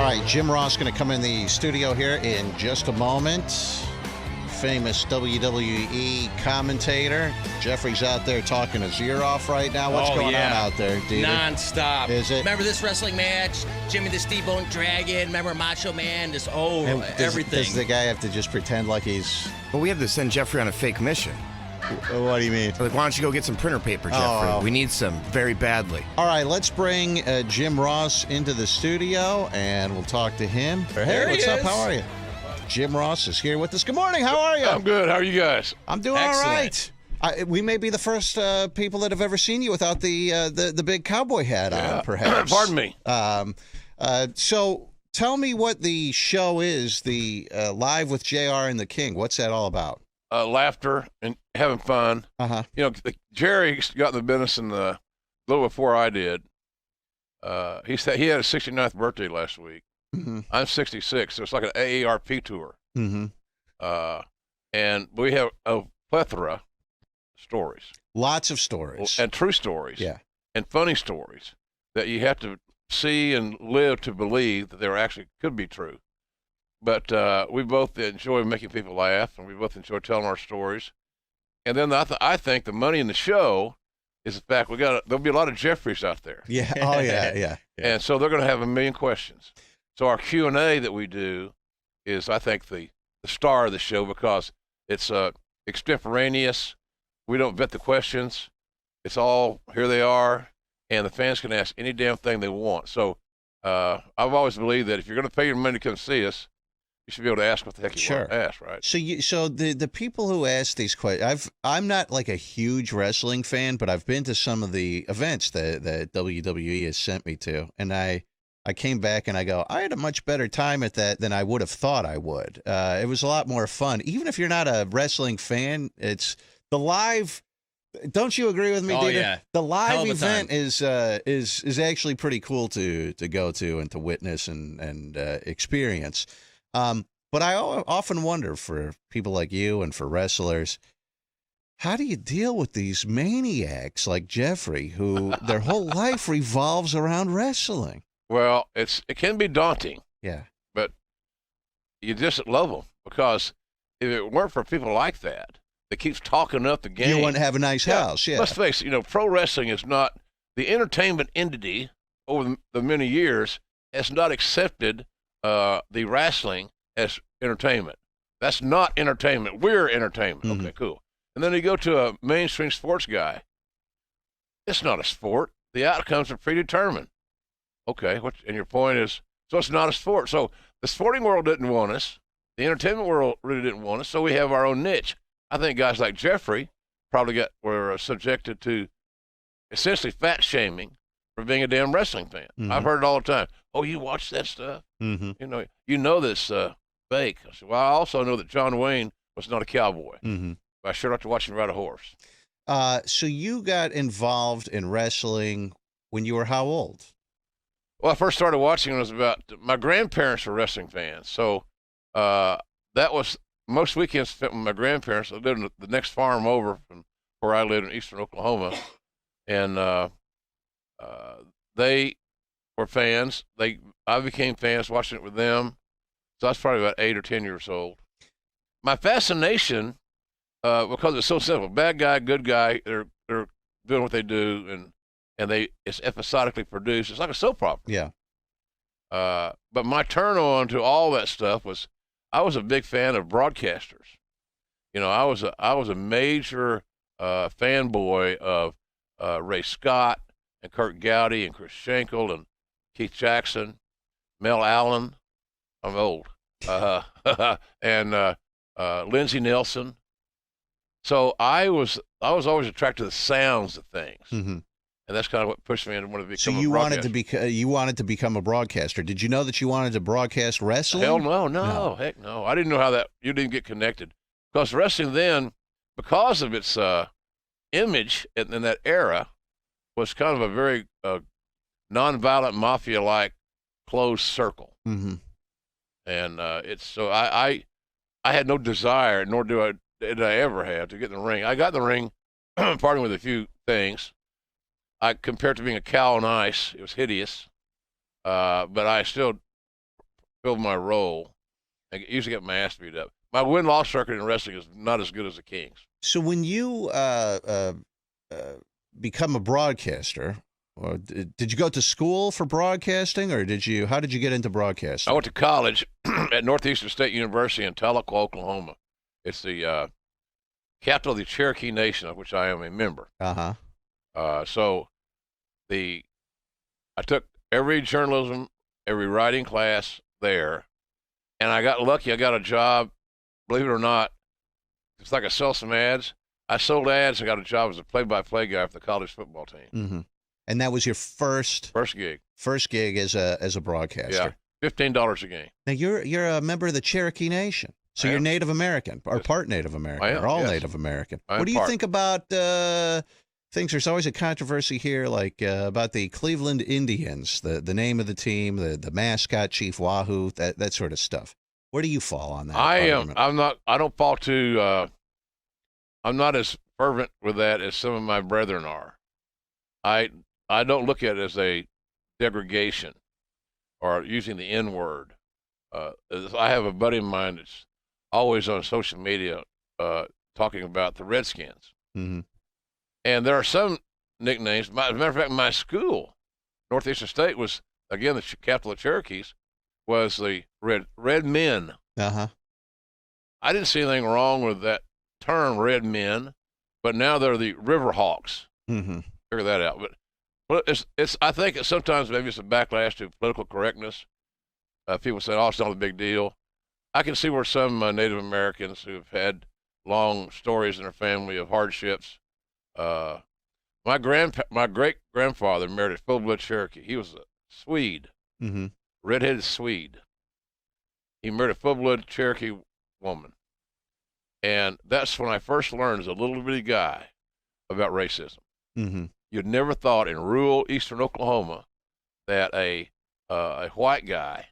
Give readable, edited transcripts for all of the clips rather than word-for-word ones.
right, Jim Ross going to come in the studio here in just a moment. Famous WWE commentator. Jeffrey's out there talking his ear off right now. What's going on out there, dude? Non-stop. Is it? Remember this wrestling match? Jimmy the Steamboat Dragon? Remember Macho Man? Just, everything. Does the guy have to just pretend like he's... Well, we have to send Jeffrey on a fake mission. What do you mean? Like, why don't you go get some printer paper, Jeffrey? Oh. We need some very badly. All right, let's bring Jim Ross into the studio, and we'll talk to him. Hey, what's up? How are you? Jim Ross is here with us. Good morning. How are you? I'm good. How are you guys? I'm doing Excellent. all right. We may be the first people that have ever seen you without the big cowboy hat on, perhaps. Pardon me. So tell me what the show is, the Live with JR and the King. What's that all about? Laughter and having fun. Uh-huh. You know, Jerry got in the business a little before I did. He said he had his 69th birthday last week. Mm-hmm. I'm 66, so it's like an AARP tour. Mm-hmm. And we have a plethora of stories. Lots of stories. And true stories. Yeah. And funny stories that you have to see and live to believe that they actually could be true. But we both enjoy making people laugh, and we both enjoy telling our stories. And then I think the money in the show is the fact there'll be a lot of Jeffreys out there. Yeah. Oh, yeah. And so they're going to have a million questions. So our Q&A that we do is, I think, the star of the show because it's extemporaneous. We don't vet the questions. It's all, here they are, and the fans can ask any damn thing they want. So I've always believed that if you're going to pay your money to come see us, you should be able to ask what the heck you want to ask, right? So the people who ask these questions, I'm not like a huge wrestling fan, but I've been to some of the events that WWE has sent me to, and I came back and I go, I had a much better time at that than I would have thought I would. It was a lot more fun. Even if you're not a wrestling fan, it's the live. Don't you agree with me, Dieter? Yeah. The live event is actually pretty cool to go to and to witness and experience. But I often wonder for people like you and for wrestlers, how do you deal with these maniacs like Jeffrey who their whole life revolves around wrestling? Well, it can be daunting. Yeah. But you just love them because if it weren't for people like that keeps talking up the game. You wouldn't have a nice house, yeah. Let's face it, pro wrestling is not the entertainment entity over the many years has not accepted the wrestling as entertainment. That's not entertainment. We're entertainment. Mm-hmm. Okay, cool. And then you go to a mainstream sports guy. It's not a sport. The outcomes are predetermined. Okay, and your point is, so it's not a sport. So the sporting world didn't want us. The entertainment world really didn't want us, so we have our own niche. I think guys like Jeffrey probably were subjected to essentially fat shaming for being a damn wrestling fan. Mm-hmm. I've heard it all the time. Oh, you watch that stuff? Mm-hmm. You know this fake. I said, well, I also know that John Wayne was not a cowboy. Mm-hmm. But I sure like to watch him ride a horse. So you got involved in wrestling when you were how old? Well, I first started watching when I was my grandparents were wrestling fans. So that was most weekends spent with my grandparents. I lived in the next farm over from where I lived in eastern Oklahoma. And they were fans. I became fans watching it with them. So I was probably about 8 or 10 years old. My fascination, because it's so simple, bad guy, good guy, they're doing what they do, and it's episodically produced. It's like a soap opera. Yeah. But my turn on to all that stuff was, I was a big fan of broadcasters. I was a major fanboy of Ray Scott and Kurt Gowdy and Chris Schenkel and Keith Jackson, Mel Allen. I'm old. And Lindsey Nelson. So I was always attracted to the sounds of things. Mm-hmm. And that's kind of what pushed me into want to become So you wanted to become a broadcaster. Did you know that you wanted to broadcast wrestling? Hell no. Heck no. I didn't know how you didn't get connected. Because wrestling then, because of its image in that era, was kind of a very nonviolent, mafia-like closed circle. Mm-hmm. And I had no desire, nor did I ever have, to get in the ring. I got in the ring, parting with a few things. Compared to being a cow on ice, it was hideous. But I still filled my role and usually get my ass beat up. My win-loss record in wrestling is not as good as the King's. So when you become a broadcaster, or did you go to school for broadcasting, or how did you get into broadcasting? I went to college at Northeastern State University in Tahlequah, Oklahoma. It's the capital of the Cherokee Nation, of which I am a member. So I took every journalism, every writing class there, and I got lucky. I got a job, believe it or not. It's like I sell some ads. I sold ads and got a job as a play-by-play guy for the college football team. Mm-hmm. And that was your first gig. First gig as a broadcaster. Yeah, $15 a game. Now you're a member of the Cherokee Nation, so you're Native American or part Native American, I am, or all yes. Native American. I am What do you part. think about things? There's always a controversy here, like about the Cleveland Indians, the name of the team, the mascot, Chief Wahoo, that sort of stuff. Where do you fall on that? I don't fall to. I'm not as fervent with that as some of my brethren are. I don't look at it as a degradation or using the N word. I have a buddy of mine that's always on social media talking about the Redskins. Mm-hmm. And there are some nicknames. As a matter of fact, my school, Northeastern State, was, again, the capital of Cherokees, was the Red Men. Uh-huh. I didn't see anything wrong with that term, Red Men, but now they're the Riverhawks. Mm-hmm. Figure that out. But I think sometimes maybe it's a backlash to political correctness. People say, oh, it's not a big deal. I can see where some Native Americans who've had long stories in their family of hardships. My great-grandfather married a full-blood Cherokee. He was a Swede, redheaded Swede. He married a full-blood Cherokee woman. And that's when I first learned as a little bitty guy about racism. Mm-hmm. You'd never thought in rural eastern Oklahoma that a white guy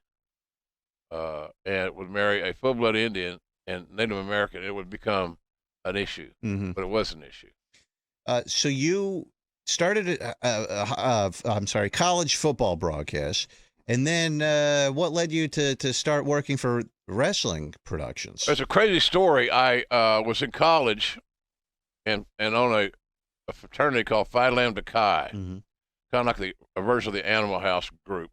and would marry a full-blood Indian and Native American, it would become an issue. Mm-hmm. But it was an issue. So you started college football broadcast, and then what led you to start working for wrestling productions? It's a crazy story. I was in college and on a fraternity called Phi Lambda Chi, kind of like a version of the Animal House group.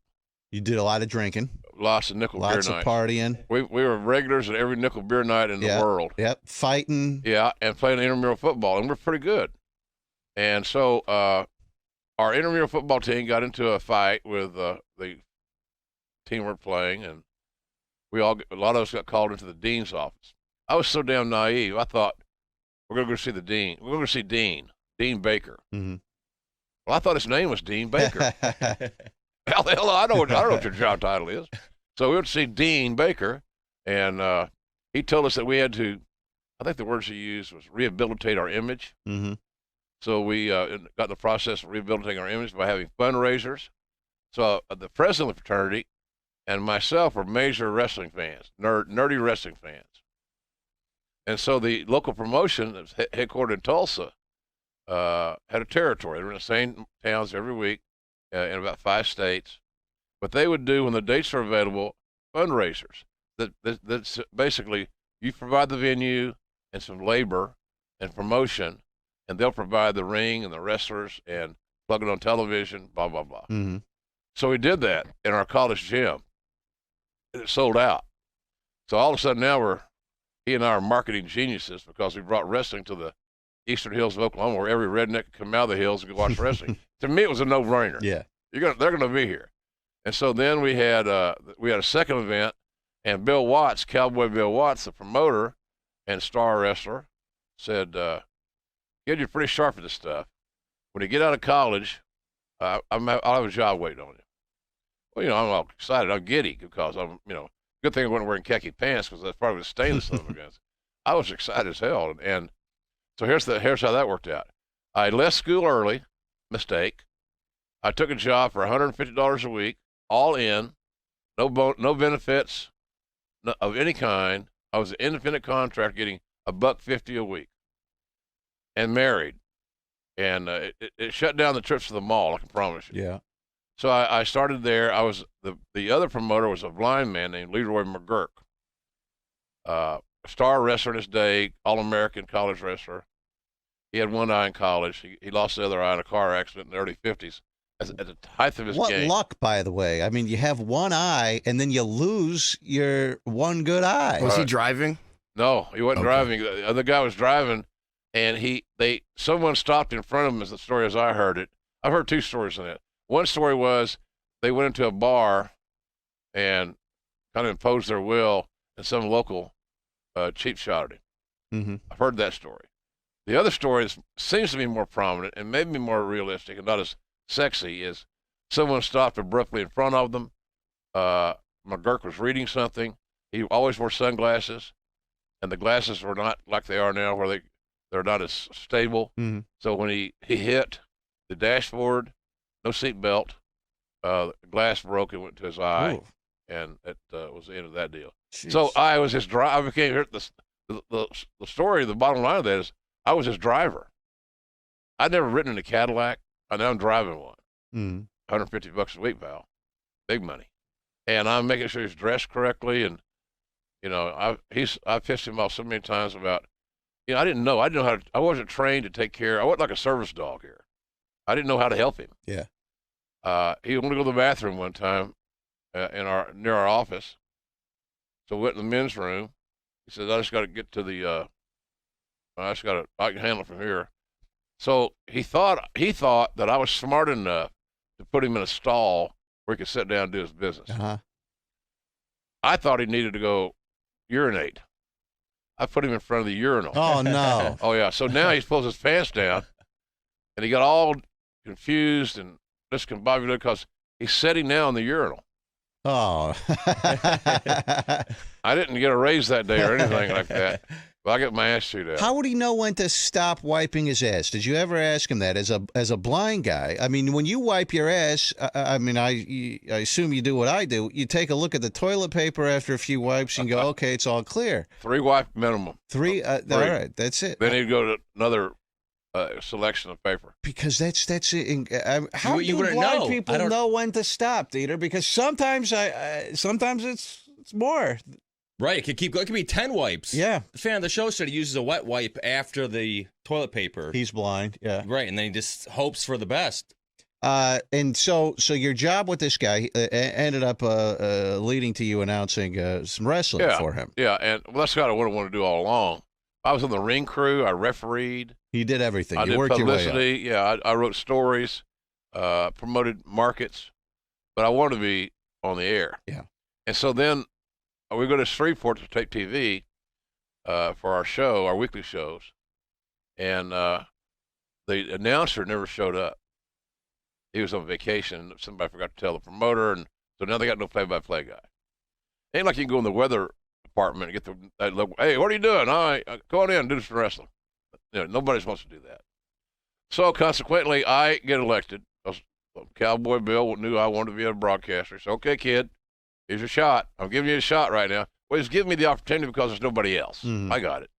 You did a lot of drinking. Lots of nickel beer nights. Lots of partying. We were regulars at every nickel beer night in the world. Yep, fighting. Yeah, and playing intramural football, and we're pretty good. And so our intramural football team got into a fight with the team we're playing, and a lot of us got called into the dean's office. I was so damn naive. I thought, we're going to go see the dean. We're going to see Dean Baker. Mm-hmm. Well, I thought his name was Dean Baker. Hell, I don't know what your job title is. So we went to see Dean Baker, and he told us that we had to, I think the words he used was rehabilitate our image. Mm-hmm. So we got in the process of rehabilitating our image by having fundraisers. So the president of the fraternity and myself were major wrestling fans, nerdy wrestling fans. And so the local promotion that was headquartered in Tulsa had a territory. They were in the same towns every week in about 5 states. But they would do, when the dates are available, fundraisers. That's basically you provide the venue and some labor and promotion, and they'll provide the ring and the wrestlers and plug it on television, blah, blah, blah. Mm-hmm. So we did that in our college gym, and it sold out. So all of a sudden now he and I are marketing geniuses because we brought wrestling to the eastern hills of Oklahoma, where every redneck could come out of the hills and go watch wrestling. To me, it was a no-brainer. Yeah, they're going to be here. And so then we had a second event, and Bill Watts, Cowboy Bill Watts, the promoter and star wrestler, said, "Kid, you're pretty sharp at this stuff. When you get out of college, I'll have a job waiting on you." Well, I'm all excited. I'm giddy because good thing I wasn't wearing khaki pants because that's probably the stainless stuff against. I was excited as hell, and so here's how that worked out. I left school early, mistake. I took a job for $150 a week, all in, no benefits of any kind. I was an independent contractor getting $150 a week, and married, and it shut down the trips to the mall. I can promise you. Yeah. So I started there. I was the other promoter was a blind man named Leroy McGurk, star wrestler in his day, All-American college wrestler. He had one eye in college. He lost the other eye in a car accident in the early 50s at the height of his game. What luck, by the way. I mean, you have one eye, and then you lose your one good eye. Was he driving? No, he wasn't driving. The other guy was driving, and someone stopped in front of him, is the story as I heard it. I've heard two stories on that. One story was they went into a bar and kind of imposed their will, and some local cheap shot at him. Mm-hmm. I've heard that story. The other story seems to be more prominent and maybe more realistic and not as sexy, is someone stopped abruptly in front of them. McGurk was reading something. He always wore sunglasses, and the glasses were not like they are now, where they're not as stable. Mm-hmm. So when he hit the dashboard, no seat belt, the glass broke and went to his eye, and it was the end of that deal. Jeez. So I was his driver. I became the story. The bottom line of that is I was his driver. I'd never ridden in a Cadillac. Now I'm driving one. Mm-hmm. $150 a week, pal. Big money. And I'm making sure he's dressed correctly. And, I've pissed him off so many times about, I didn't know how to, I wasn't trained to take care. I wasn't like a service dog here. I didn't know how to help him. Yeah. He wanted to go to the bathroom one time near our office. So we went in the men's room. He said, I just got to get to the, I can handle it from here. So he thought that I was smart enough to put him in a stall where he could sit down and do his business. Uh-huh. I thought he needed to go urinate. I put him in front of the urinal. Oh, no. Oh, yeah. So now he pulls his pants down, and he got all confused and discombobulated because he's sitting now in the urinal. Oh. I didn't get a raise that day or anything like that. But I got my ass chewed out. How would he know when to stop wiping his ass? Did you ever ask him that as a blind guy? I mean, when you wipe your ass, I assume you do what I do. You take a look at the toilet paper after a few wipes and go, okay, it's all clear. 3 wipe minimum. Three. All right, that's it. Then he'd go to another selection of paper. Because that's it. How You do wouldn't blind know. people know when to stop, Dieter? Because sometimes sometimes it's more. Right, it could be 10 wipes. Yeah. The fan of the show said he uses a wet wipe after the toilet paper. He's blind, yeah. Right, and then he just hopes for the best. And so your job with this guy ended up leading to you announcing some wrestling for him. Yeah, and that's kind of what I wanted to do all along. I was on the ring crew. I refereed. You did everything. I You did worked publicity. your way up. Yeah, I wrote stories, promoted markets, but I wanted to be on the air. Yeah. And so then we go to Shreveport to tape TV for our show, our weekly shows, and the announcer never showed up. He was on vacation. Somebody forgot to tell the promoter, and so now they got no play-by-play guy. Ain't like you can go in the weather department and get hey, what are you doing? All right, go on in and do some wrestling. Nobody wants to do that. So consequently, I get elected. Cowboy Bill knew I wanted to be a broadcaster. So, okay, kid, here's your shot. I'm giving you a shot right now. Well, he's giving me the opportunity because there's nobody else. Mm-hmm. I got it.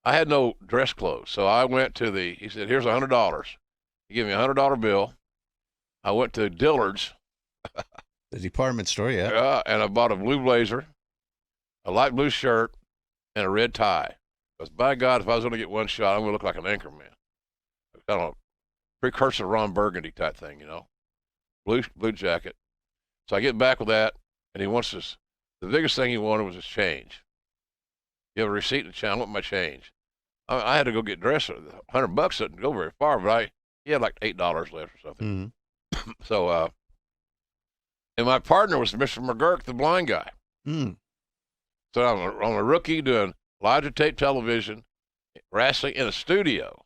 I had no dress clothes, so I went to he said, here's $100. He gave me a $100 bill. I went to Dillard's. The department store, yeah. And I bought a blue blazer, a light blue shirt, and a red tie. Because, by God, if I was going to get one shot, I'm going to look like an anchor man. Kind of a precursor Ron Burgundy type thing, blue jacket. So I get back with that, and he wants this. The biggest thing he wanted was his change. You have a receipt in the channel? I want my change. I had to go get dressed. $100 didn't go very far, but he had like $8 left or something. Mm-hmm. So, and my partner was Mr. McGurk, the blind guy. Mm. So I'm a rookie doing live to tape television, wrestling in a studio.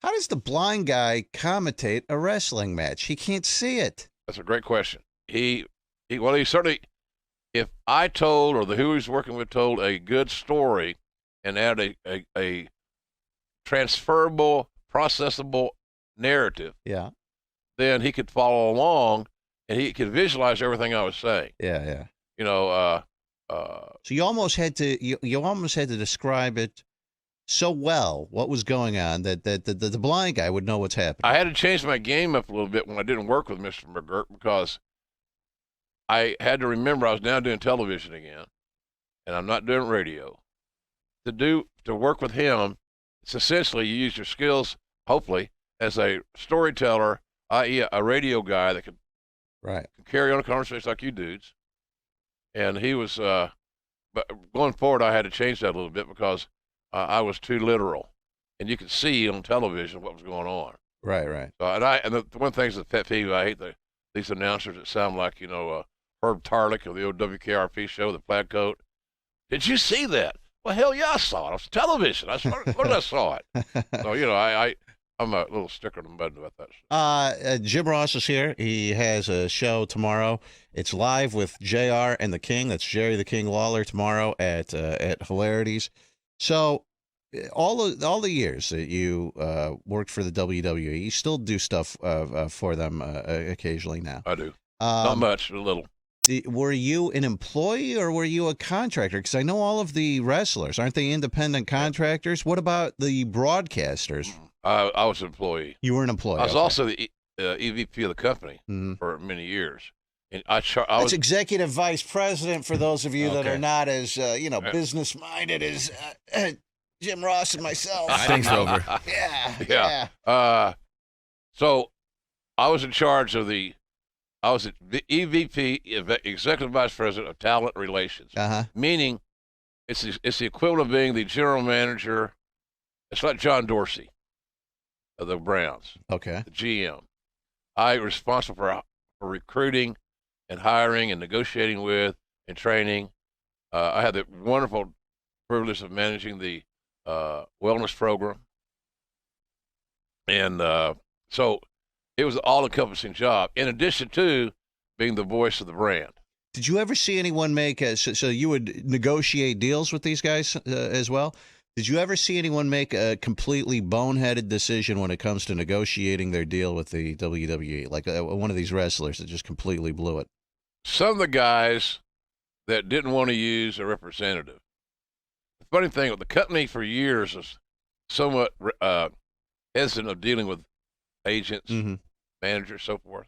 How does the blind guy commentate a wrestling match? He can't see it. That's a great question. He certainly, if I told or who he's working with told a good story and added a transferable, processable narrative, yeah, then he could follow along and he could visualize everything I was saying. Yeah. So you almost had to describe it so well what was going on that the blind guy would know what's happening. I had to change my game up a little bit when I didn't work with Mr. McGurk because I had to remember I was now doing television again, and I'm not doing radio. To work with him, it's essentially you use your skills, hopefully, as a storyteller, i.e. a radio guy that could carry on a conversation like you dudes. And he was, but going forward, I had to change that a little bit because I was too literal, and you could see on television what was going on. Right. So, and the one thing is the pet peeve. I hate these announcers that sound like Herb Tarlick of the old WKRP show, the plaid coat. Did you see that? Well, hell yeah, I saw it. It was television. I saw it. So I'm a little sticker in the mud about that. Jim Ross is here. He has a show tomorrow. It's live with JR and the King. That's Jerry the King Lawler tomorrow at Hilarities. So all the years that you worked for the WWE, you still do stuff for them occasionally now. I do. Not much, a little. Were you an employee or were you a contractor? Because I know all of the wrestlers, aren't they independent contractors? What about the broadcasters? I was an employee. You were an employee. I was also the EVP of the company for many years. And I was executive vice president for those of you that are not as business minded as Jim Ross and myself. Thanks, Rover. Yeah. So I was in charge of I was the EVP, Executive Vice President of Talent Relations, meaning it's the equivalent of being the general manager. It's like John Dorsey of the Browns, the GM. I was responsible for recruiting and hiring and negotiating with and training. I had the wonderful privilege of managing the wellness program. And so it was an all-encompassing job, in addition to being the voice of the brand. Did you ever see anyone make so you would negotiate deals with these guys as well? Did you ever see anyone make a completely boneheaded decision when it comes to negotiating their deal with the WWE? Like one of these wrestlers that just completely blew it? Some of the guys that didn't want to use a representative. The funny thing, the company for years was somewhat hesitant of dealing with agents, managers, so forth.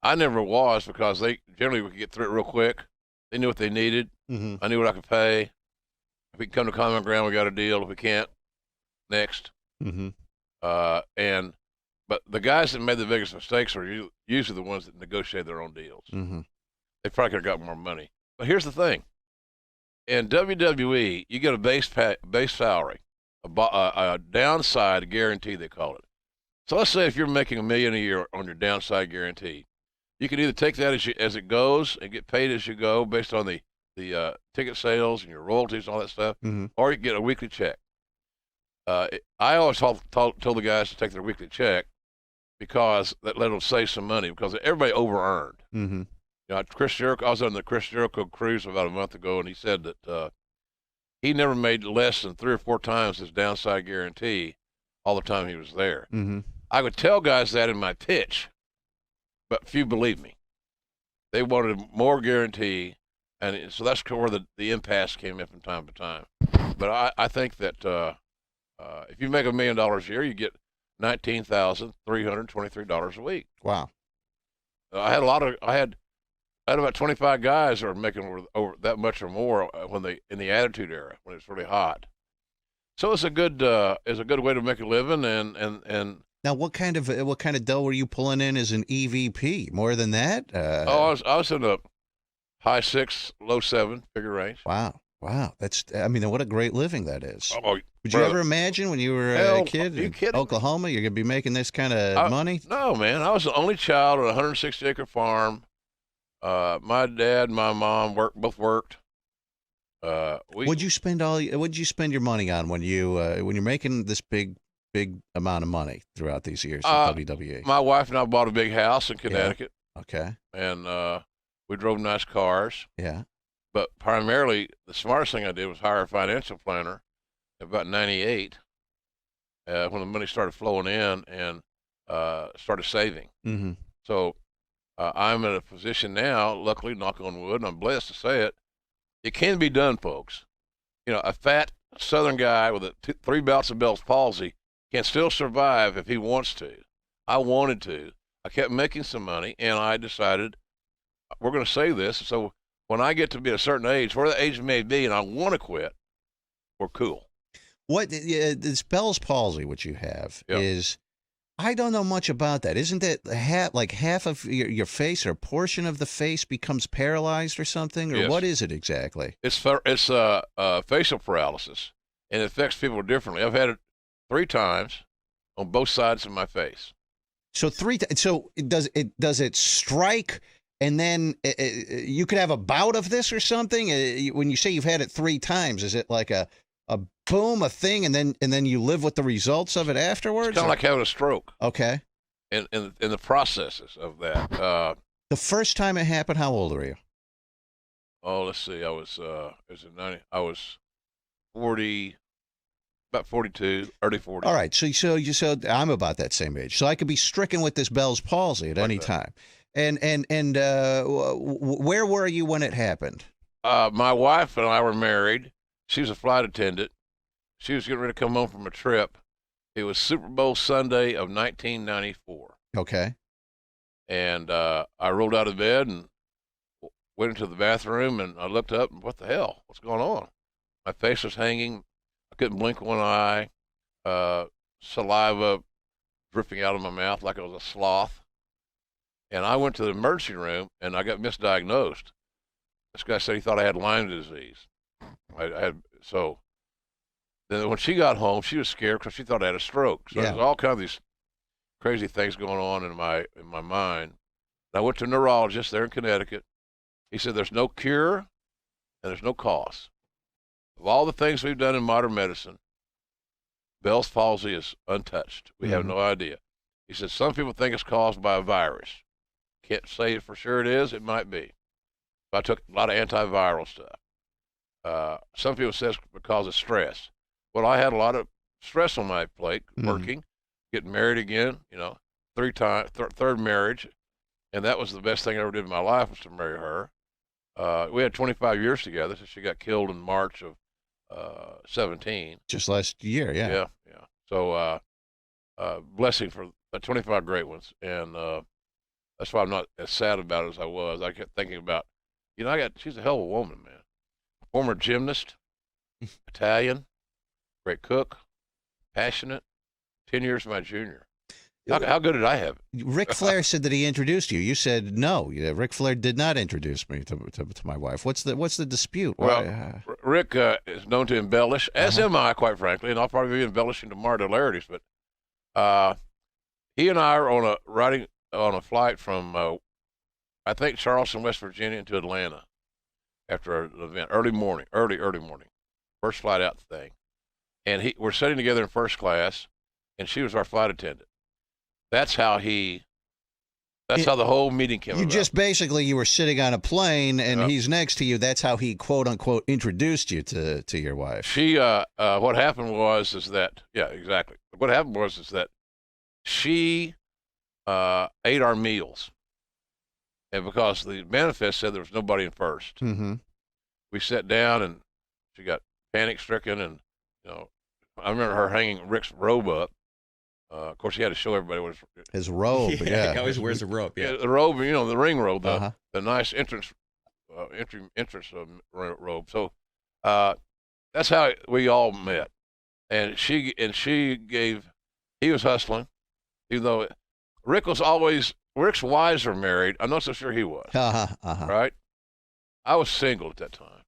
I never was because they generally would get through it real quick. They knew what they needed. I knew what I could pay. If we can come to common ground, we got a deal. If we can't, next. But the guys that made the biggest mistakes are usually the ones that negotiate their own deals. They probably could have got more money. But here's the thing: in WWE, you get a base salary, a downside guarantee, they call it. So let's say if you're making $1 million a year on your downside guarantee, you can either take that as it goes and get paid as you go based on the ticket sales and your royalties and all that stuff, or you get a weekly check. I always told the guys to take their weekly check because that let them save some money because everybody over-earned. Chris Jericho, I was on the Chris Jericho cruise about a month ago, and he said that he never made less than 3 or 4 times his downside guarantee all the time he was there. I would tell guys that in my pitch, but few believed me. They wanted more guarantee, and so that's where the impasse came in from time to time. But I think that if you make $1 million a year, you get $19,323 a week. Wow. I had about 25 guys that were making over that much or more in the Attitude Era when it's really hot. So it's a good way to make a living and. Now, what kind of dough were you pulling in as an EVP? More than that? I was in the high 6, low 7 figure range. Wow. What a great living that is. Oh, would you ever imagine when you were a kid in Oklahoma you're going to be making this kind of money? No, man. I was the only child on a 160-acre farm. My dad and my mom both worked. What'd you spend your money on when you're making this big amount of money throughout these years at WWE? My wife and I bought a big house in Connecticut. Yeah. Okay. And we drove nice cars. Yeah. But primarily, the smartest thing I did was hire a financial planner about 98 when the money started flowing in and started saving. So I'm in a position now, luckily, knock on wood, and I'm blessed to say it, it can be done, folks. A fat, Southern guy with 3 bouts of Bell's palsy can still survive if he wants to. I wanted to. I kept making some money, and I decided we're going to save this. So when I get to be a certain age, where the age may be, and I want to quit, we're cool. What this Bell's palsy, which you have, Yep. is, I don't know much about that. Isn't it half of your face or a portion of the face becomes paralyzed or something? Or Yes. what is it exactly? It's facial paralysis, and it affects people differently. I've had it 3 times on both sides of my face. So does it strike, and then you could have a bout of this or something? When you say you've had it 3 times, is it like a boom, a thing, and then you live with the results of it afterwards? It's kind of like having a stroke. Okay. In the processes of that. The first time it happened, how old were you? Let's see. I was 40, about 42, early 40s. All right, so I'm about that same age, so I could be stricken with this Bell's palsy at any time. And where were you when it happened? My wife and I were married. She was a flight attendant. She was getting ready to come home from a trip. It was Super Bowl Sunday of 1994. Okay. And I rolled out of bed and went into the bathroom, and I looked up, and what the hell? What's going on? My face was hanging. I couldn't blink one eye. Saliva dripping out of my mouth like I was a sloth. And I went to the emergency room, and I got misdiagnosed. This guy said he thought I had Lyme disease. So then when she got home, she was scared because she thought I had a stroke. So there's all kinds of these crazy things going on in my mind. And I went to a neurologist there in Connecticut. He said there's no cure and there's no cause. Of all the things we've done in modern medicine, Bell's palsy is untouched. We have no idea. He said some people think it's caused by a virus. Can't say for sure it is. It might be. So I took a lot of antiviral stuff. Some people say it's because of stress. Well, I had a lot of stress on my plate, working, getting married again, 3 times, third marriage. And that was the best thing I ever did in my life, was to marry her. We had 25 years together, so she got killed in March of 17. Just last year, yeah. Yeah. So blessing for 25 great ones. And that's why I'm not as sad about it as I was. I kept thinking about, she's a hell of a woman, man. Former gymnast, Italian, great cook, passionate, 10 years my junior. How good did I have it? Ric Flair said that he introduced you. You said no. Ric Flair did not introduce me to my wife. What's the dispute? Well, Rick is known to embellish, as am I, quite frankly, and I'll probably be embellishing to martyrolarities. But he and I are riding on a flight from, I think, Charleston, West Virginia, to Atlanta after an event, early morning, first flight out the thing, and we're sitting together in first class, and she was our flight attendant. That's how the whole meeting came about. Just basically, you were sitting on a plane, and he's next to you. That's how he, quote unquote, introduced you to your wife. She, what happened was that she ate our meals, and because the manifest said there was nobody in first, we sat down, and she got panic stricken, and I remember her hanging Rick's robe up. Of course, he had to show everybody what his robe. Yeah, he always wears a robe. Yeah, the robe. The ring robe, the nice entrance robe. So that's how we all met. And he was hustling, even though Rick's wives were married. I'm not so sure he was. Right? I was single at that time,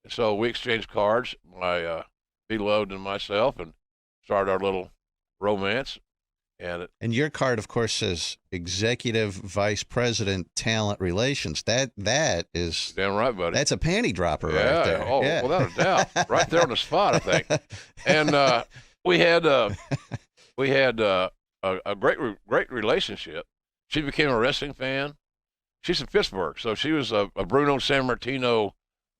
and so we exchanged cards, my beloved and myself, and started our little romance. And your card, of course, says Executive Vice President Talent Relations. That is damn right, buddy. That's a panty dropper right there. Oh, yeah. Without a doubt, right there on the spot, I think. And we had a great relationship. She became a wrestling fan. She's in Pittsburgh, so she was a Bruno Sammartino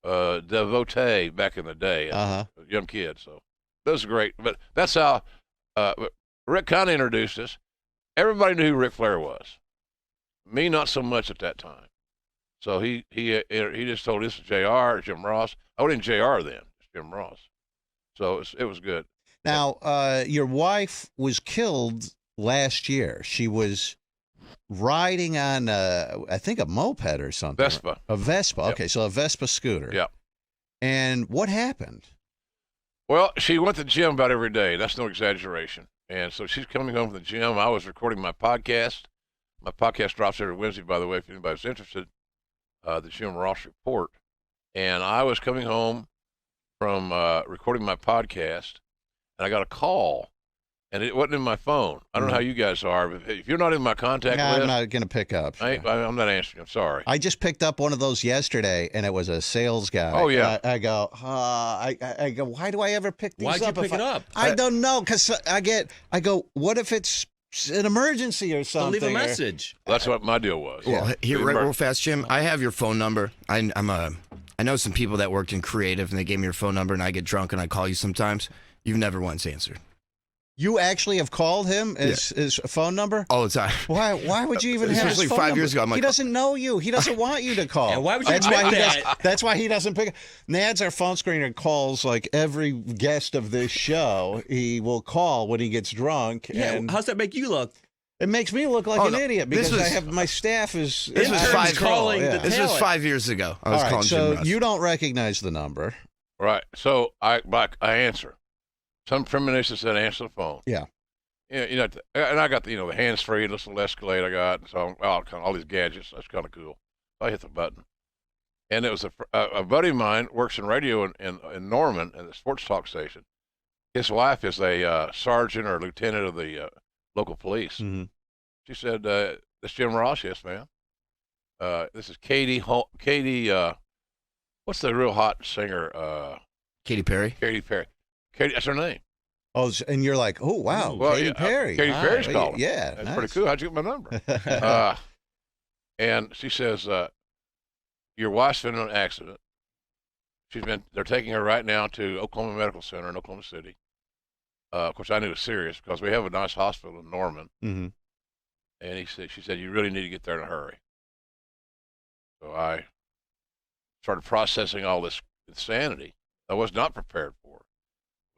devotee back in the day, a young kid. So that was great. But that's how. Rick kind of introduced us. Everybody knew who Ric Flair was. Me, not so much at that time. So he just told us, JR, Jim Ross. I wasn't JR then, it's Jim Ross. So it was good. Now, your wife was killed last year. She was riding on, I think, a moped or something. Vespa. A Vespa. Yep. Okay, so a Vespa scooter. Yeah. And what happened? Well, she went to the gym about every day. That's no exaggeration. And so she's coming home from the gym. I was recording my podcast. My podcast drops every Wednesday, by the way, if anybody's interested. The Jim Ross Report. And I was coming home from recording my podcast, and I got a call, and it wasn't in my phone. I don't know how you guys are, but if you're not in my contact list, I'm not going to pick up. I'm not answering. I'm sorry. I just picked up one of those yesterday, and it was a sales guy. Oh, yeah. I go, I go, why do I ever pick these Why'd up? you pick it up? I don't know, because I go, what if it's an emergency or So something? leave a message. That's what my deal was. Well, here, real fast, Jim, I have your phone number. I know some people that worked in creative, and they gave me your phone number, and I get drunk, and I call you sometimes. You've never once answered. You actually have called him his phone number? All the time. Why would you even have his Especially phone 5 number? years ago, I'm like, he doesn't know you. He doesn't want you to call. And why would you that's admit why that? That's why he doesn't pick up. Nad's our phone screener, calls like every guest of this show. He will call when he gets drunk. Yeah, and how's that make you look? it makes me look like an idiot because I have my staff is. This was Interns calling the This was talent. 5 years ago. I was All right, calling so Jim Ross. you don't recognize the number. Right. So I answer. Some premonition said answer the phone. Yeah. And I got the the hands free, this little Escalade I got, and so all these gadgets. That's kind of cool. I hit the button, and it was a buddy of mine works in radio in Norman at the sports talk station. His wife is a sergeant or lieutenant of the local police. Mm-hmm. She said, "This Jim Ross, yes, ma'am. This is Katie. What's the real hot singer? Katy Perry. Katy Perry. Katie, that's her name. Oh, and you're like, oh wow, Well, Katy Perry. Katy Perry's calling. Yeah, That's nice. pretty cool. How'd you get my number? And she says, your wife's been in an accident. They're taking her right now to Oklahoma Medical Center in Oklahoma City. Which I knew was serious because we have a nice hospital in Norman. Mm-hmm. And she said, you really need to get there in a hurry. So I started processing all this insanity I was not prepared for.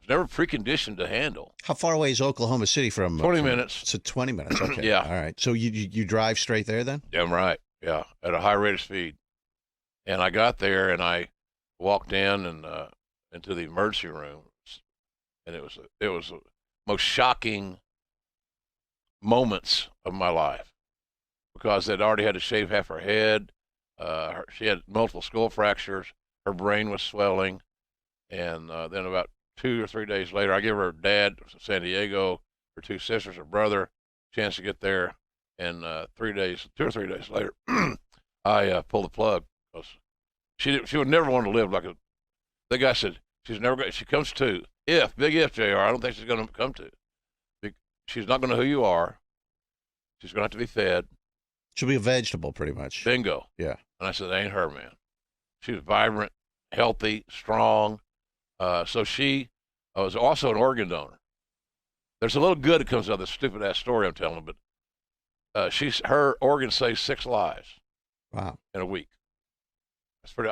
It was never preconditioned to handle. How far away is Oklahoma City from? 20 minutes. So 20 minutes. Okay. Yeah. All right. So you drive straight there then? Damn right. Yeah, at a high rate of speed. And I got there and I walked in and into the emergency room, and it was the most shocking moments of my life because they'd already had to shave half her head. She had multiple skull fractures. Her brain was swelling, and then about 2 or 3 days later, I give her dad from San Diego, her two sisters, her brother, chance to get there, and 2 or 3 days later, I pulled the plug because she would never want to live like a. The guy said she's never going. She comes to big if Jr. I don't think she's going to come to. She's not going to know who you are. She's going to have to be fed. She'll be a vegetable, pretty much. Bingo. Yeah. And I said, that ain't her, man. She was vibrant, healthy, strong. So she was also an organ donor. There's a little good that comes out of this stupid ass story I'm telling, but her organs saved 6 lives. Wow. In a week. That's pretty.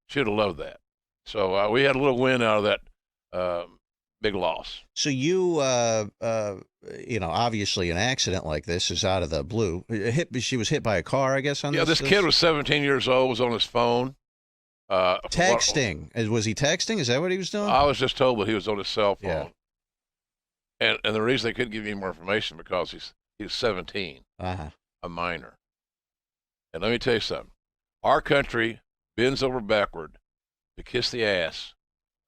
She'd have loved that. So we had a little win out of that big loss. So you, obviously an accident like this is out of the blue. She was hit by a car, I guess. This kid was 17 years old, was on his phone. Texting. Was he texting? Is that what he was doing? I was just told that he was on his cell phone. Yeah. And the reason they couldn't give me more information because he's 17, Uh-huh. a minor. And let me tell you something. Our country bends over backward to kiss the ass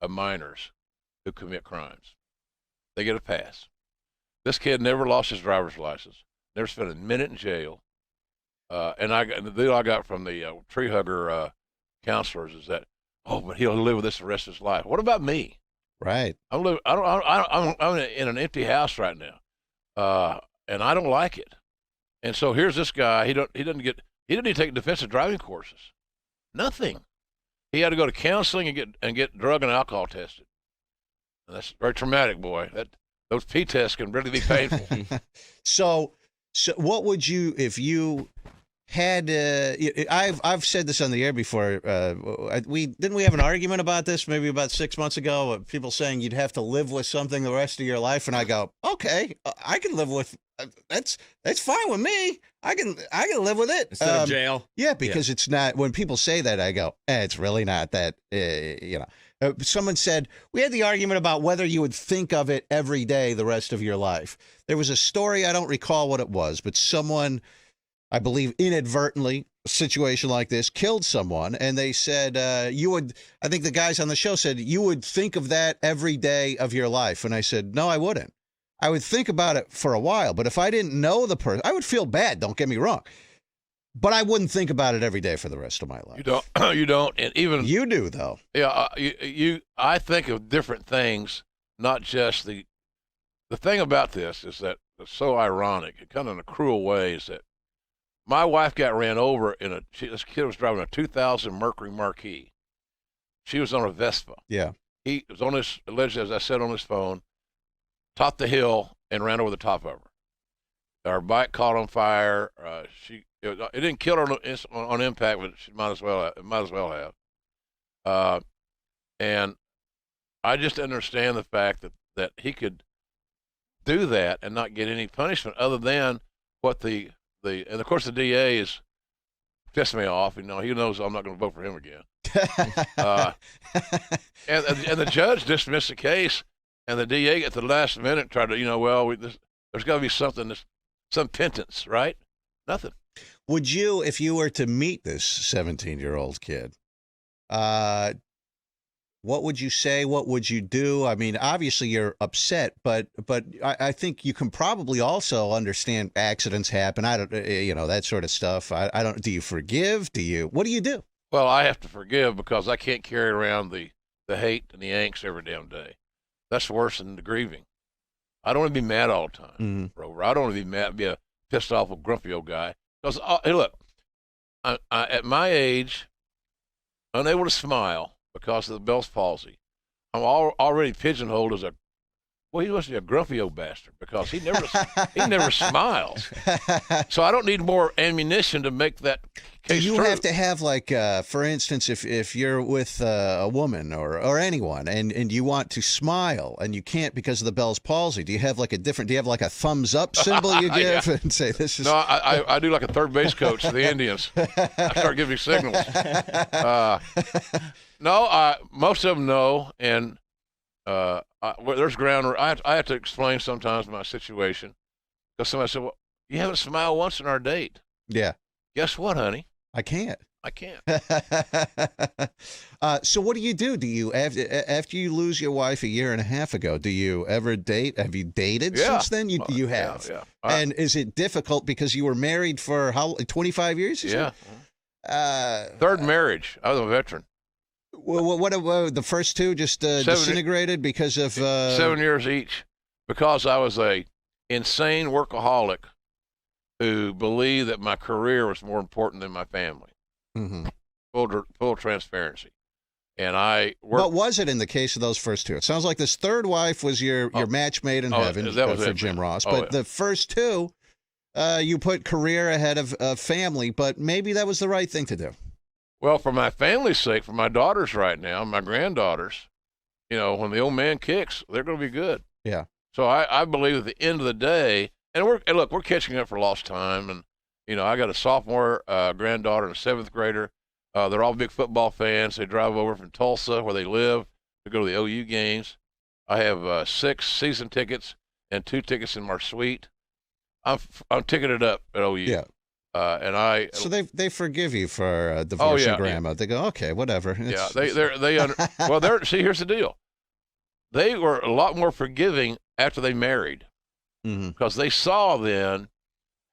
of minors who commit crimes. They get a pass. This kid never lost his driver's license, never spent a minute in jail. And the deal I got from the tree hugger counselors is that, but he'll live with this the rest of his life. What about me? Right. I'm in an empty house right now, and I don't like it. And so here's this guy. He didn't even take defensive driving courses. Nothing. He had to go to counseling and get drug and alcohol tested. And that's very traumatic, boy. Those P tests can really be painful. So what would you, if you had I've said this on the air before. We have an argument about this maybe about 6 months ago. People saying you'd have to live with something the rest of your life, and I go, okay, I can live with that's fine with me. I can live with it Instead of jail. Yeah, because it's not. When people say that, I go, it's really not that. Someone said we had the argument about whether you would think of it every day the rest of your life. There was a story, I don't recall what it was, but someone, I believe inadvertently, a situation like this, killed someone, and they said you would, I think the guys on the show said, you would think of that every day of your life. And I said, no, I wouldn't. I would think about it for a while, but if I didn't know the person, I would feel bad, don't get me wrong. But I wouldn't think about it every day for the rest of my life. You don't, and even you do though. Yeah, I think of different things, not just the thing about this is that it's so ironic, it kind of in a cruel way, is that my wife got ran over this kid was driving a 2000 Mercury Marquis. She was on a Vespa. Yeah. He was on his, allegedly, as I said on his phone, topped the hill and ran over the top of her. Our bike caught on fire. It didn't kill her on impact, but she might as well have. And I just understand the fact that he could do that and not get any punishment other than what and of course the DA is pissed me off. He knows I'm not going to vote for him again. And the judge dismissed the case, and the DA at the last minute tried to, there's got to be something, some penance, right? Nothing. Would you, if you were to meet this 17-year-old kid, what would you say? What would you do? I mean, obviously you're upset, but I think you can probably also understand accidents happen. I don't, that sort of stuff. I don't. Do you forgive? What do you do? Well, I have to forgive because I can't carry around the hate and the angst every damn day. That's worse than the grieving. I don't want to be mad all the time, Rover. I don't want to be mad, be a pissed off, grumpy old guy. Because, hey, look, I, at my age, unable to smile because of the Bell's palsy, I'm already pigeonholed as he must be a grumpy old bastard because he never smiles. So I don't need more ammunition to make that case true. Do you true. have to have, like, for instance, if you're with a woman or anyone and you want to smile and you can't because of the Bell's palsy, do you have like a thumbs up symbol you give and say this is? No, I do like a third base coach for the Indians. I start giving signals. Most of them know, and there's ground. I have to explain sometimes my situation because somebody said, "Well, you haven't smiled once in our date." Yeah. Guess what, honey? I can't. So what do you do? Do you after you lose your wife a year and a half ago? Do you ever date? Have you dated since then? You have. Yeah. And is it difficult because you were married for 25 years? Yeah. Third marriage. I was a veteran. Well, what the first two just disintegrated because of 7 years each? Because I was a insane workaholic who believed that my career was more important than my family. Mm-hmm. Full transparency. And I worked. What was it in the case of those first two? It sounds like this third wife was your match made in heaven for Jim Ross. But the first two, you put career ahead of family, but maybe that was the right thing to do. Well, for my family's sake, for my daughters right now, my granddaughters, when the old man kicks, they're going to be good. Yeah. So I believe at the end of the day, and we're catching up for lost time. And, I got a sophomore granddaughter and a seventh grader. They're all big football fans. They drive over from Tulsa, where they live, to go to the OU games. I have 6 season tickets and 2 tickets in my suite. I'm ticketed up at OU. Yeah. So they forgive you for divorcing grandma. Yeah. They go, okay, whatever. See, here's the deal. They were a lot more forgiving after they married, because they saw then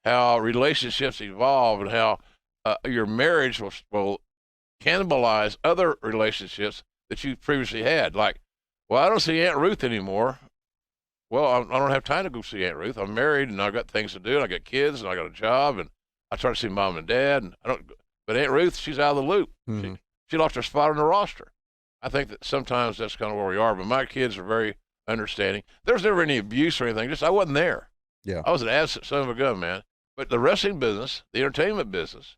how relationships evolve and how your marriage will cannibalize other relationships that you previously had. Like, well, I don't see Aunt Ruth anymore. Well, I don't have time to go see Aunt Ruth. I'm married and I've got things to do. And I got kids and I got a job and I try to see mom and dad. And but Aunt Ruth, she's out of the loop. Mm-hmm. She lost her spot on the roster. I think that sometimes that's kind of where we are. But my kids are very understanding. There was never any abuse or anything. Just I wasn't there. Yeah, I was an absent son of a gun, man. But the wrestling business, the entertainment business,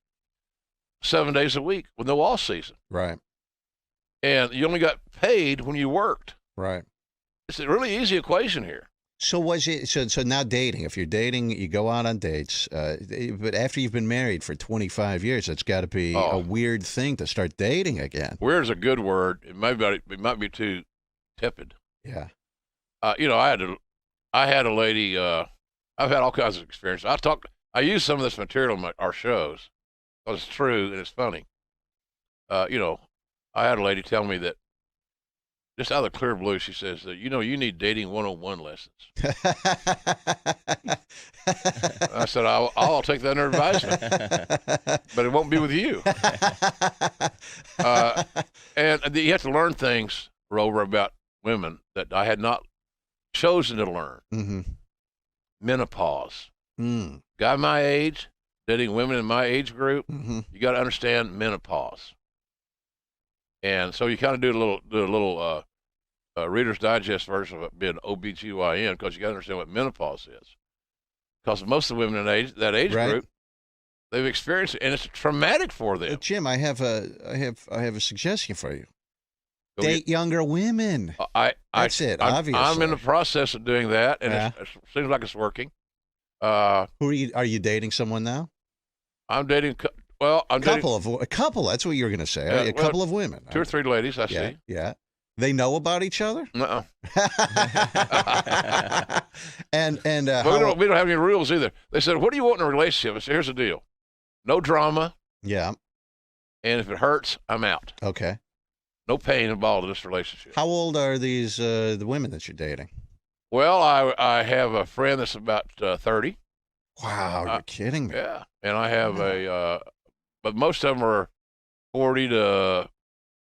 7 days a week with no off season. Right. And you only got paid when you worked. Right. It's a really easy equation here. So was it so now dating? If you're dating, you go out on dates, but after you've been married for 25 years, it's got to be a weird thing to start dating again. Weird is a good word. It might be too tepid. Yeah. I had a lady. I've had all kinds of experiences. I use some of this material in our shows because it's true and it's funny. I had a lady tell me that. Just out of the clear blue, she says, you need dating 101 lessons. I said, I'll take that under advisement, but it won't be with you. And you have to learn things, Rover, about women that I had not chosen to learn. Mm-hmm. Menopause. Mm. Guy my age, dating women in my age group, Mm-hmm. you got to understand menopause. And so you kind of do a little Reader's Digest version of it being OBGYN because you got to understand what menopause is. Because most of the women in that age Right. group, they've experienced it, and it's traumatic for them. Jim, I have a suggestion for you. Go Date younger women. That's it. Obviously, I'm in the process of doing that, and it seems like it's working. Who are you? Are you dating someone now? I'm dating. Well, I'm dating A couple. That's what you were going to say. Yeah, A couple of women. 2 or 3 ladies. I see. Yeah. They know about each other. Uh-uh. and we don't have any rules either. They said, "What do you want in a relationship?" I said, "Here's the deal: no drama. Yeah. And if it hurts, I'm out. Okay. No pain involved in this relationship." How old are these the women that you're dating? Well, I have a friend that's about 30. Wow, you're kidding me. Yeah, and I have but most of them are 40 to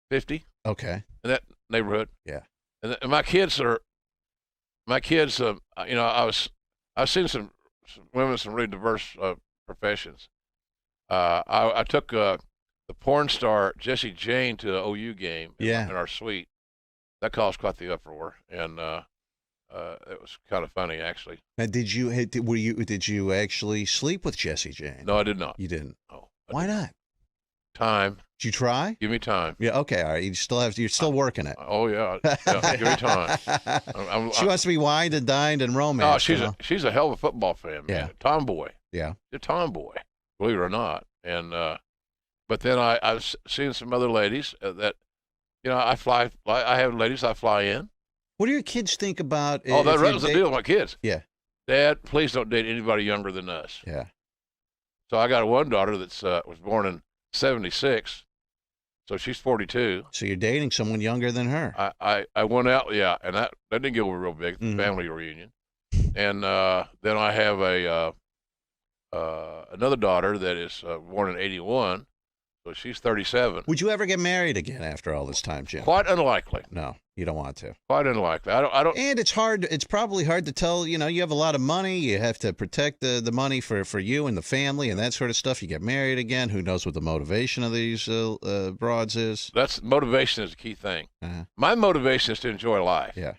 50. Okay. In that neighborhood. Yeah. And my kids. I've seen some women, some really diverse professions. I took the porn star Jessie Jane to the OU game in our suite. That caused quite the uproar, and it was kind of funny actually. Now, did you actually sleep with Jessie Jane? No, I did not. You didn't. No. Why not? Time. Did you try? Give me time. Yeah. Okay. All right. You're still working it. Oh yeah. Give me time. She wants to be wined and dined and romanced. Oh, she's a hell of a football fan, man. Yeah. Tomboy. Yeah. She's a tomboy, believe it or not. And but then I've seen some other ladies that, I have ladies I fly in. What do your kids think about? Oh, that was the deal with my kids. Yeah. Dad, please don't date anybody younger than us. Yeah. So I got one daughter that's was born in '76, so she's 42. So you're dating someone younger than her. I went out, and that didn't go over real big, the family reunion. And then I have another daughter that is born in '81, so she's 37. Would you ever get married again after all this time, Jim? Quite unlikely. No, you don't want to. Quite unlikely. I don't. And it's hard. It's probably hard to tell. You have a lot of money. You have to protect the money for you and the family and that sort of stuff. You get married again. Who knows what the motivation of these broads is? Motivation is the key thing. Uh-huh. My motivation is to enjoy life. Yeah.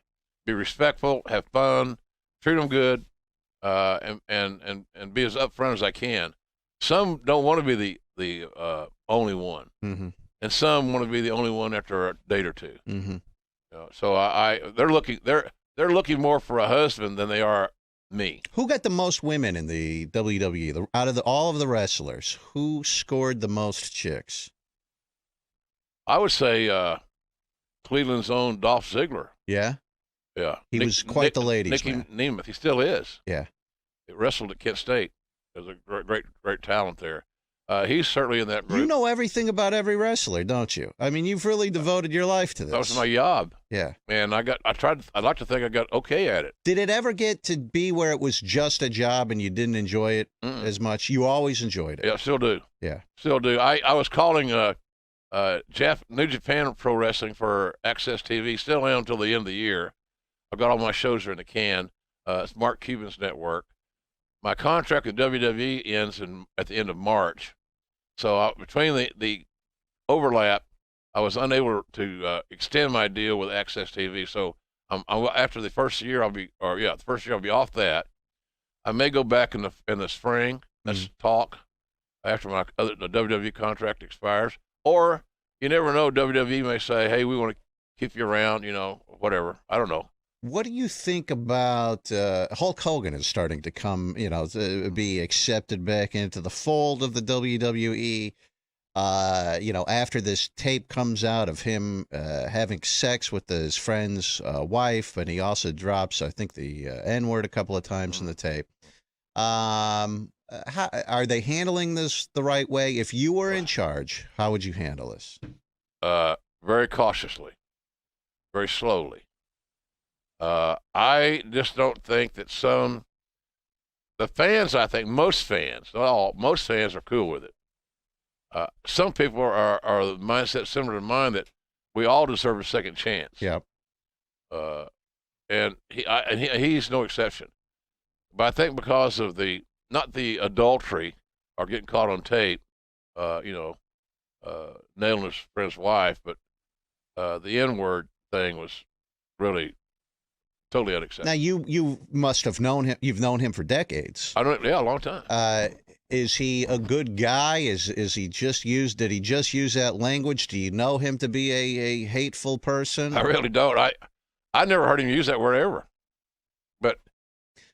Be respectful, have fun, treat them good, and be as upfront as I can. Some don't want to be the only one, and some want to be the only one after a date or two. So they're looking more for a husband than they are me. Who got the most women in the WWE? Out of all of the wrestlers, who scored the most chicks? I would say Cleveland's own Dolph Ziggler. Yeah. Yeah. He was quite the ladies' man. Nicky Nemeth. He still is. Yeah. He wrestled at Kent State. There's a great talent there. He's certainly in that group. You know everything about every wrestler, don't you? I mean, you've really devoted your life to this. That was my job. Yeah. And I'd like to think I got okay at it. Did it ever get to be where it was just a job and you didn't enjoy it as much? You always enjoyed it. Yeah, still do. Yeah. Still do. I was calling New Japan Pro Wrestling for Access TV. Still am until the end of the year. I've got all my shows are in the can. It's Mark Cuban's network. My contract with WWE ends at the end of March. So between the overlap, I was unable to extend my deal with Access TV. So after the first year, I'll be off that. I may go back in the spring Let's talk after the WWE contract expires. Or you never know, WWE may say, hey, we want to keep you around, whatever. I don't know. What do you think about Hulk Hogan is starting to come, to be accepted back into the fold of the WWE? After this tape comes out of him having sex with his friend's wife, and he also drops, I think, the N-word a couple of times in the tape. How, are they handling this the right way? If you were in charge, how would you handle this? Very cautiously, very slowly. I just don't think that the fans, I think most fans, not all, most fans are cool with it. Some people are the mindset similar to mine that we all deserve a second chance. Yeah. And he's no exception. But I think because of not the adultery or getting caught on tape, nailing his friend's wife, but the N-word thing was really totally unacceptable. Now you must have known him. You've known him for decades. A long time. Is he a good guy? Is he just used? Did he just use that language? Do you know him to be a hateful person? I really don't. I never heard him use that word ever. But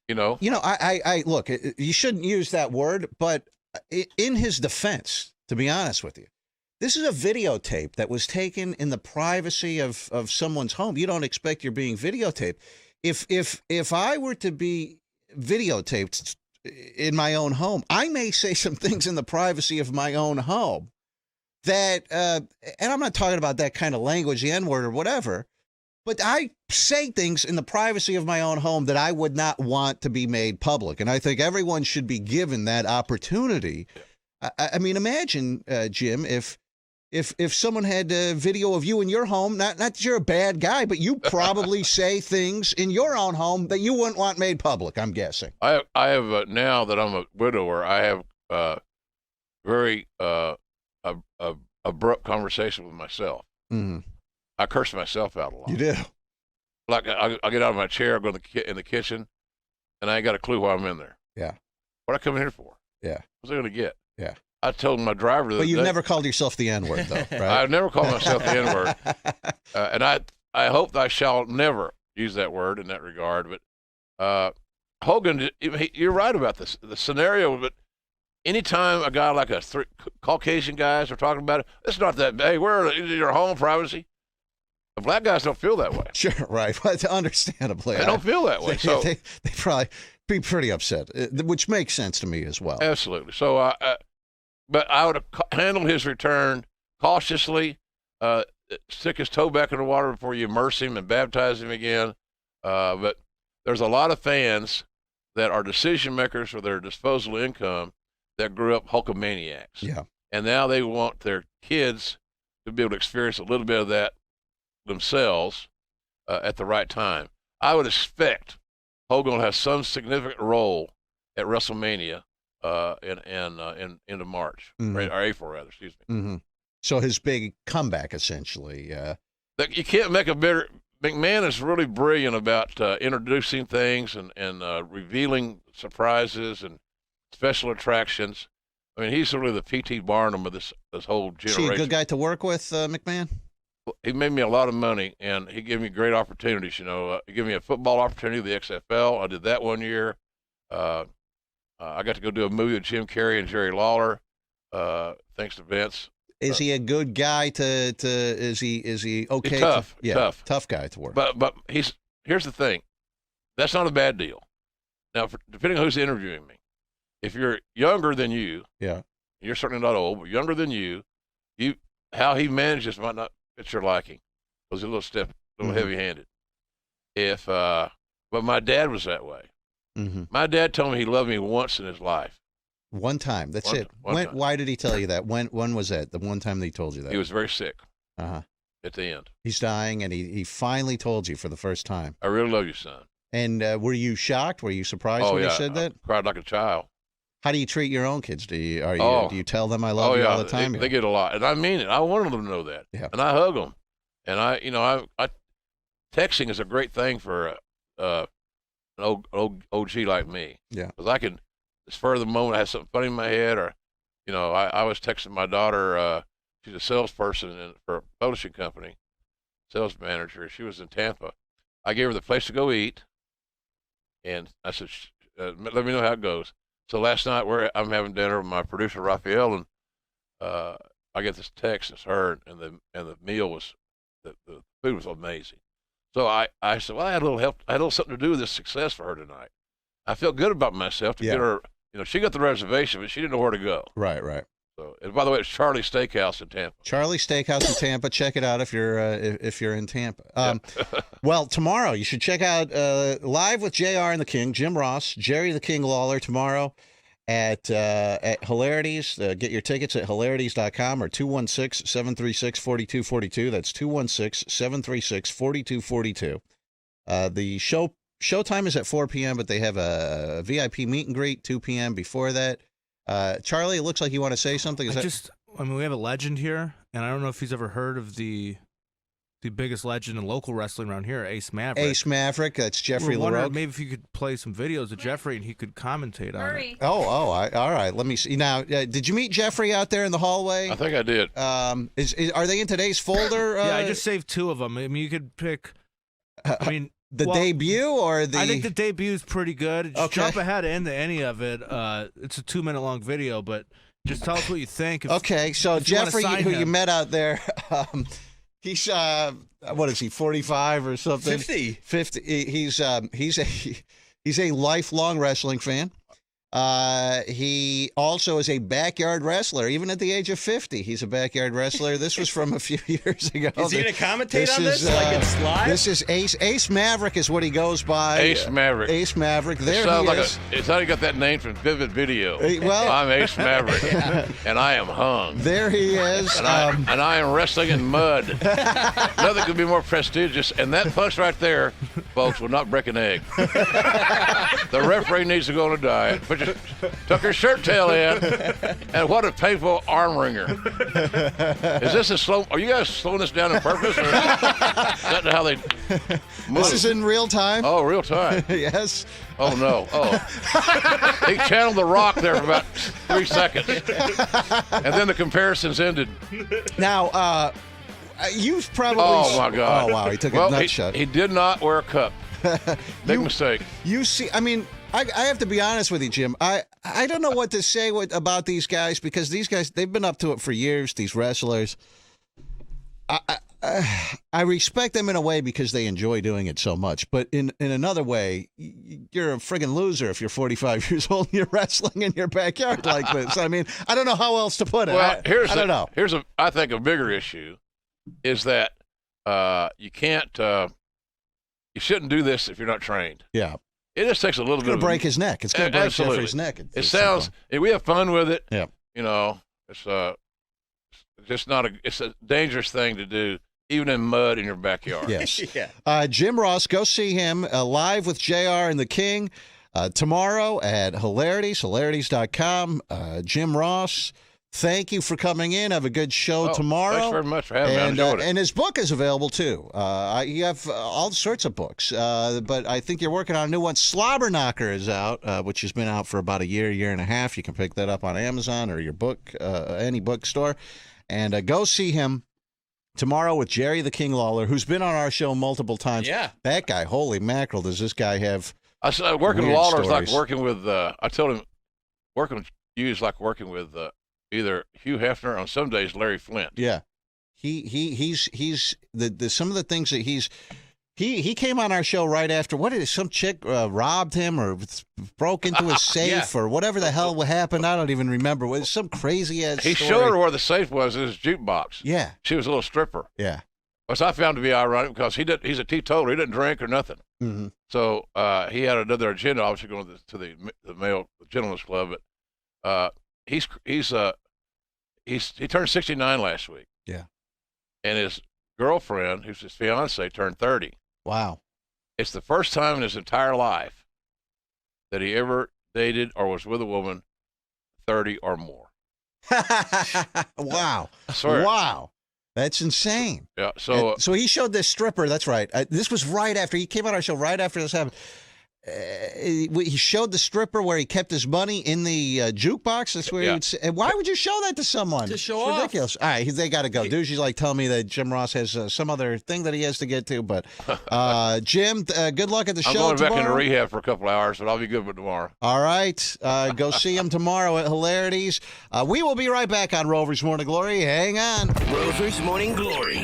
I look. You shouldn't use that word. But in his defense, to be honest with you, this is a videotape that was taken in the privacy of someone's home. You don't expect you're being videotaped. If I were to be videotaped in my own home, I may say some things in the privacy of my own home that, and I'm not talking about that kind of language, the N-word or whatever, but I say things in the privacy of my own home that I would not want to be made public. And I think everyone should be given that opportunity. I mean, imagine, Jim, if someone had a video of you in your home, not that you're a bad guy, but you probably say things in your own home that you wouldn't want made public, I'm guessing. I have now that I'm a widower, I have very abrupt conversation with myself. Mm-hmm. I curse myself out a lot. You do? Like I get out of my chair, I go in the kitchen, and I ain't got a clue why I'm in there. Yeah. What I come in here for? Yeah. What's I going to get? Yeah. I told my driver that. But you've never called yourself the N-word, though, right? I've never called myself the N-word. And I hope I shall never use that word in that regard. But Hogan, you're right about this. The scenario, but anytime a guy like Caucasian guys are talking about it, it's not that, hey, we're in your home privacy. The black guys don't feel that way. Sure, right. But understandably. They don't feel that way. So they probably be pretty upset, which makes sense to me as well. Absolutely. So, but I would have handled his return cautiously, stick his toe back in the water before you immerse him and baptize him again. But there's a lot of fans that are decision makers for their disposable income that grew up Hulkamaniacs. Yeah. And now they want their kids to be able to experience a little bit of that themselves at the right time. I would expect Hogan will have some significant role at WrestleMania into March, mm-hmm. or April rather, excuse me. Mm-hmm. So his big comeback, essentially. You can't make a better. McMahon is really brilliant about introducing things and revealing surprises and special attractions. I mean, he's really the P.T. Barnum of this whole generation. Is he a good guy to work with, McMahon? He made me a lot of money, and he gave me great opportunities. He gave me a football opportunity, the XFL. I did that one year. I got to go do a movie with Jim Carrey and Jerry Lawler, thanks to Vince. Is he a good guy is he okay? He's tough. Tough guy to work. But here's the thing. That's not a bad deal. Now, depending on who's interviewing me, if you're younger than you, yeah, you're certainly not old, but younger than you, how he manages might not fit your liking. Because he's a little stiff, a little mm-hmm. heavy-handed. But my dad was that way. Mm-hmm. My dad told me he loved me once in his life. One time. That's it. Time. Why did he tell you that? When was that? The one time that he told you that? He was very sick. Uh-huh. At the end. He's dying, and he finally told you for the first time. I really love you, son. And were you shocked? Were you surprised when he said that? I cried like a child. How do you treat your own kids? Do you tell them I love you all the time? They get a lot, and I mean it. I wanted them to know that. Yeah. And I hug them. And I texting is a great thing for an old OG like me. Yeah. Because spur of the moment, I had something funny in my head, or, I was texting my daughter. She's a salesperson for a publishing company, sales manager. She was in Tampa. I gave her the place to go eat, and I said, let me know how it goes. So last night I'm having dinner with my producer Raphael, and I get this text. It's her, and the meal was the food was amazing. So I said, well, I had a little help. I had a little something to do with this success for her tonight. I felt good about myself to get her. She got the reservation, but she didn't know where to go. Right. So, and by the way, it's Charlie's Steakhouse in Tampa. Charlie's Steakhouse in Tampa. Check it out if you're in Tampa. Well, tomorrow you should check out Live with JR and the King, Jim Ross, Jerry the King Lawler tomorrow at Hilarities. Get your tickets at hilarities.com or 216-736-4242. That's 216-736-4242. The showtime is at 4 p.m., but they have a VIP meet and greet 2 p.m. before that. Charlie, it looks like you want to say something. We have a legend here, and I don't know if he's ever heard of the biggest legend in local wrestling around here, Ace Maverick. Ace Maverick, that's Jeffrey Leroy. Maybe if you could play some videos of Jeffrey and he could commentate on it. All right. Let me see. Now, did you meet Jeffrey out there in the hallway? I think I did. Are they in today's folder? Yeah, I just saved 2 of them. I mean, you could pick. The debut or the... I think the debut is pretty good. Just jump ahead into any of it. It's a 2-minute long video, but just tell us what you think. So Jeffrey, who you met out there, he's what is he, 45 or something? 50. He's a lifelong wrestling fan. He also is a backyard wrestler, even at the age of 50. He's a backyard wrestler. This was from a few years ago. Is he going to commentate on this like it's live? This is Ace Maverick is what he goes by. Ace Maverick. Ace Maverick. There he is. It's how he got that name from Vivid Video. Well, I'm Ace Maverick, and I am hung. There he is. And I am wrestling in mud. Nothing could be more prestigious. And that punch right there, folks, will not break an egg. The referee needs to go on a diet. Took her shirt tail in, and what a painful arm wringer. Is this a slow? Are you guys slowing this down on purpose? Or is that how they move? This is in real time? Oh, real time. Yes. Oh, no. Oh. He channeled The Rock there for about 3 seconds. And then the comparisons ended. Now, you've probably... Oh, my God. Oh, wow. He took a nut shot. He did not wear a cup. Big mistake. You see, I mean... I have to be honest with you, Jim. I don't know what to say about these guys because these guys, they've been up to it for years, these wrestlers. I respect them in a way because they enjoy doing it so much. But in another way, you're a friggin' loser if you're 45 years old and you're wrestling in your backyard like this. I mean, I don't know how else to put it. Well, I don't know. I think a bigger issue is that you can't, you shouldn't do this if you're not trained. Yeah. It just takes a little bit of... It's going to break his neck. It's going to break Jeffrey's neck. It sounds... We have fun with it. Yeah. It's just not it's a dangerous thing to do, even in mud in your backyard. Yes. Yeah. Jim Ross, go see him live with JR and the King tomorrow at hilarities.com. Jim Ross, thank you for coming in. Have a good show tomorrow. Thanks very much for having me. I enjoyed it. And his book is available, too. You have all sorts of books, but I think you're working on a new one. Slobber Knocker is out, which has been out for about a year and a half. You can pick that up on Amazon or your book, any bookstore. And go see him tomorrow with Jerry the King Lawler, who's been on our show multiple times. Yeah. That guy, holy mackerel, does this guy have working with Lawler is like stories. working with, I told him, working with you is like working with either Hugh Hefner, on some days Larry Flint. Yeah, he's some of the things that he came on our show right after some chick robbed him or broke into his safe or whatever the hell happened. I don't even remember. It was some crazy ass. He story. showed her where the safe was in his jukebox. Yeah, she was a little stripper. Yeah, which I found to be ironic because he's a teetotaler. He didn't drink or nothing. Mm-hmm. So he had another agenda, obviously going to the male gentleman's club, but he turned 69 last week. Yeah. And his girlfriend, who's his fiance, turned 30. Wow. It's the first time in his entire life that he ever dated or was with a woman 30 or more. Wow. I swear. Wow. That's insane. Yeah. So he showed this stripper. That's right. This was right after he came on our show. Right after this happened. he showed the stripper where he kept his money in the jukebox. That's where he would. And why would you show that to someone? To show it's off. ridiculous. All right, they got to go. Doozy's like telling me that Jim Ross has some other thing that he has to get to. But Jim, good luck at the show tomorrow. I'm going back into rehab for a couple hours, but I'll be good with tomorrow. All right, go see him tomorrow at Hilarities. We will be right back on Rover's Morning Glory. Hang on. Rover's Morning Glory.